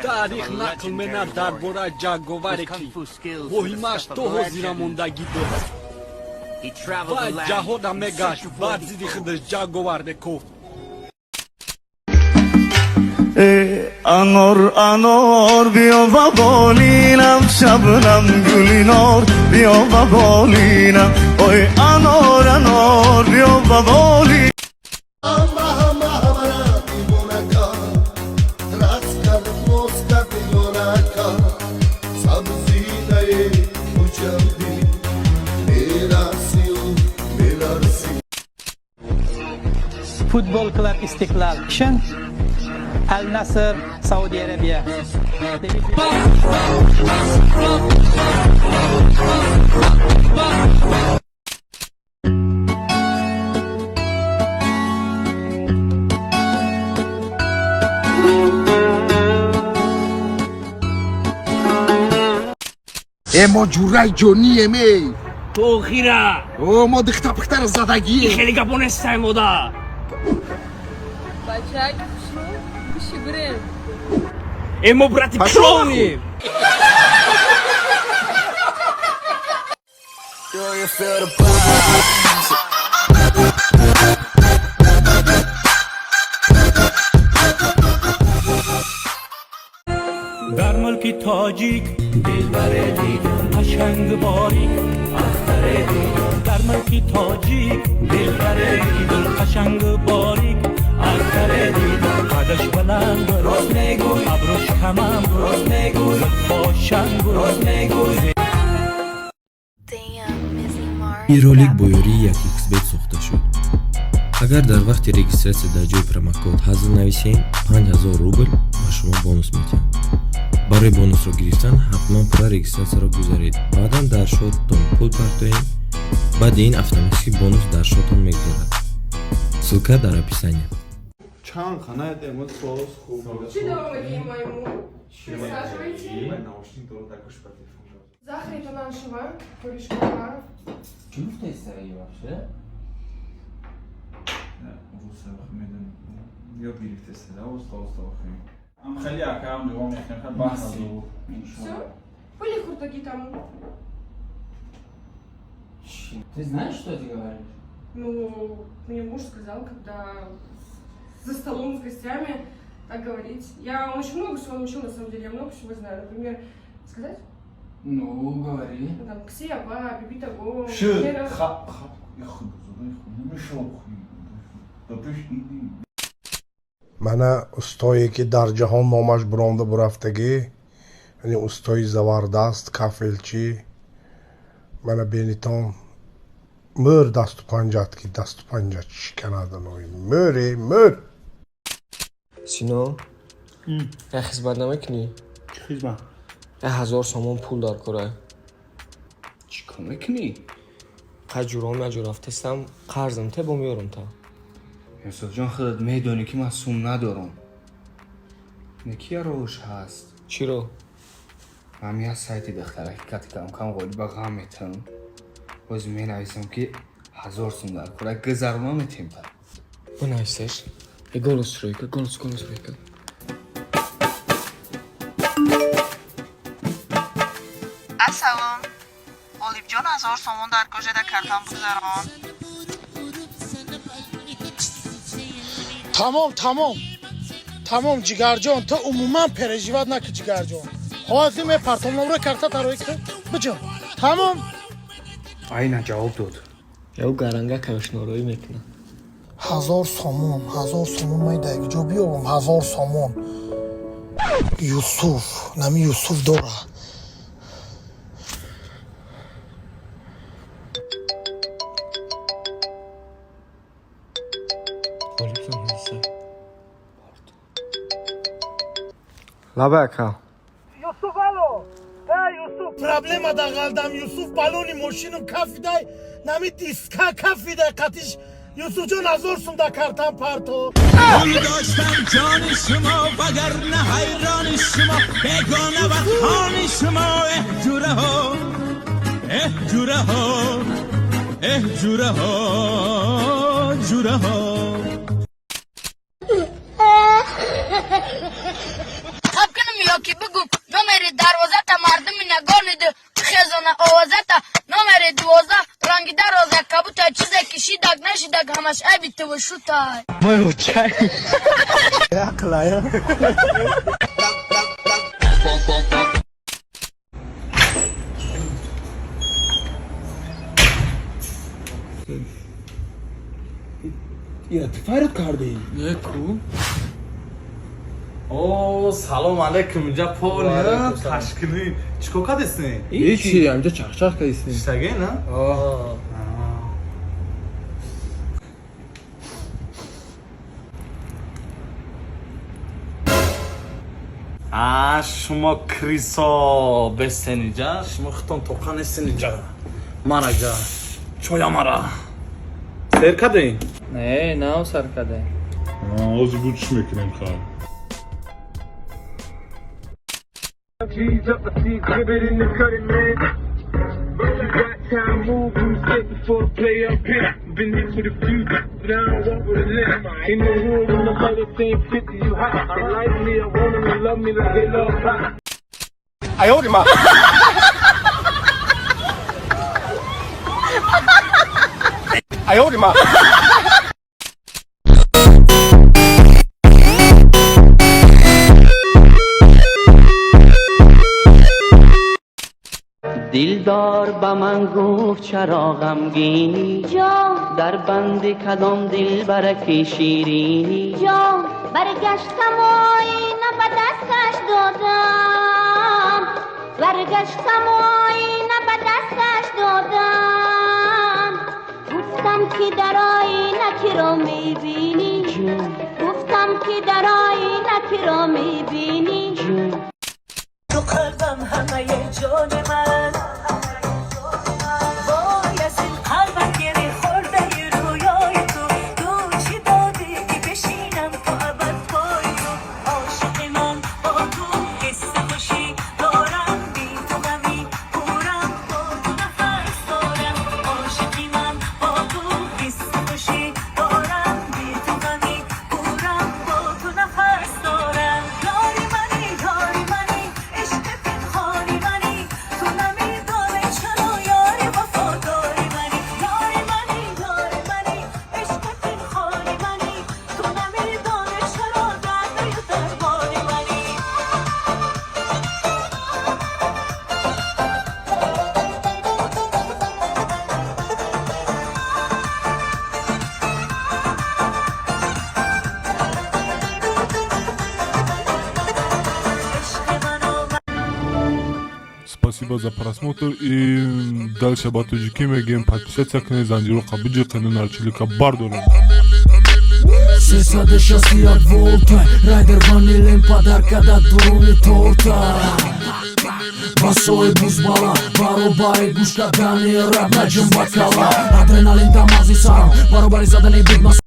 تاریخ نقل می‌کند درباره جنگاوری که مهمش تو زیر موندگی داشت و جهاد میگشت بر ضد خودش جنگاور می‌کفت. انار انار بیا و بالینم شبنم گلینار بیا و بالینم اوی انار انار بیا و بالینم Football Club İstiklal için Al Nassr Saudi Arabia. ما جورای جونی می تو خیره ما دختر پختر زدگی خیلی گپونستای مودا Бачай, что? Бишибрен. ما براتی پشونیم در ملک تاجیک دلبر دیدم قشنگ باریک اختر دیدم در ملک تاجیک دلبر دیدم قشنگ باریک اختر دیدم قدش بلند راست میگوی ابروش کمم راست میگوی باشن راست میگوی این ролик бо ёрии 1xbet сохта шуд. агар дар вақти регистратсия дар ҷои промокод ҳазл нависем 5000 рубл ба шумо бонус медиҳам. барои бонусро гирифтан ҳатман пурра регистратсияро гузаред. баъдан дар шотатон пул партоем. баъди ин автоматики бонус дар шотон мегузарад. ссилка дар описание. Чан ханает эмот соус хуб. Что давай ему? Присаживайте. Наушник дорого такой шпатель. Захар это нашего корешка. Чему в тесте вообще? روسا میدونم یا گرفته است لا استاد خیلی ام خیلی اکرام دوام میکنم بحث رو Все? Были хуртаги там? Ты знаешь, что ты говоришь? Ну, мне муж сказал, когда за столом с гостями так говорить. Он очень много всего научил, на самом деле, я много всего знаю. Например, сказать? Ну, говори. Там, ксия, ба, бибитаго. من استایی که در جهان نامش برانده برفتگی یعنی استای زبردست کافلچی من بینیتان مر دست و پنجت که دست و پنجت شکناده نوی مر سینا یه خیزمت نمیکنی؟ چی خیزمت؟ 1000 سومون پول دار کرای چی کار میکنی؟ قجوران نجورفتستم قرضم ته میارم تا حساب جان خودت میدونی که من سوم ندارم نکی روش هست چی رو؟ من یه سایتی دختره که کم قولی با غم میتونم باز می نویسم که 1000 سوم در کرای گذرما میتیم تا بنویسش یه گلوس روی که گلوس روی که Assalom. Olivjon 1000 somon dar köşede kartam bugzaron. تمام جیگرجان تو عموما پرژیوات نکن جیگرجان حاضی می پرتام رو کرتا تروی کن بجا تمام اینا جواب داد یا گرنگا کشنوروی میکنه 1000 سومون می دیگه جو بیام 1000 سومون یوسف نمی یوسف داره لبکا یوسف الو یوسف پرابلم دا قلدم یوسف بالونی ماشینم کافی دای نمی دیسکا کافی دای قطیش یوسف جان 1000 سوم دا کارتم پارتو من داشتم جان شما وگرنه حیران شما بیگانه و خان شما جوره ها جوره ها overshutaj. Moj očaj. Jakla, ja. یا تفایرت کردی؟ نه کو؟ اوه سلام علیکم اینجا پول تشکیلی چیکار کردی؟ هیچی اینجا چخچخ کردی. اشتگی نه؟ آه. شما کریسا بستن اینجا شما خطان توقع نیستین اینجا من اینجا چویا مرا سیر کردین؟ نه سر کرده. Az gutsch میکنیم خواهد Ayolima. Ayolima. دلدار با من گفت چرا غمگینی جان در بند کدام دل برک شیرینی جان برگشتم و اینه به دستش دادم برگشتم و اینه به دستش دادم گفتم که در آینه که را میبینی گفتم که در آینه که را میبینی تو قلبم همه جان من وای از این قلبم گره خورده رویای تو چی دادی که بشینم تو ابد پای تو عاشق من با تو قصه خوشی دارم بی تو غمی پورم با تو نفس دارم عاشقی من با تو قصه خوشی دارم بی تو غمی پورم با تو نفس دارم یاری منی عشق پنهانی منی تو نمیدانی چرا یاری وفاداری منی یاری منی عشق پنهانی منی تو نمیدانی چرا درد و درمانی منی Спасибо за просмотр и дальше батуджики мегем подписаться к ней занжирука бджикны нарчилика бардору 360 volta Rider vanilin подаркада дуруни торта Басои бузбала баробари гушкадани раб наҷм бакала Адреналин дамази сарам баробари задани бидмас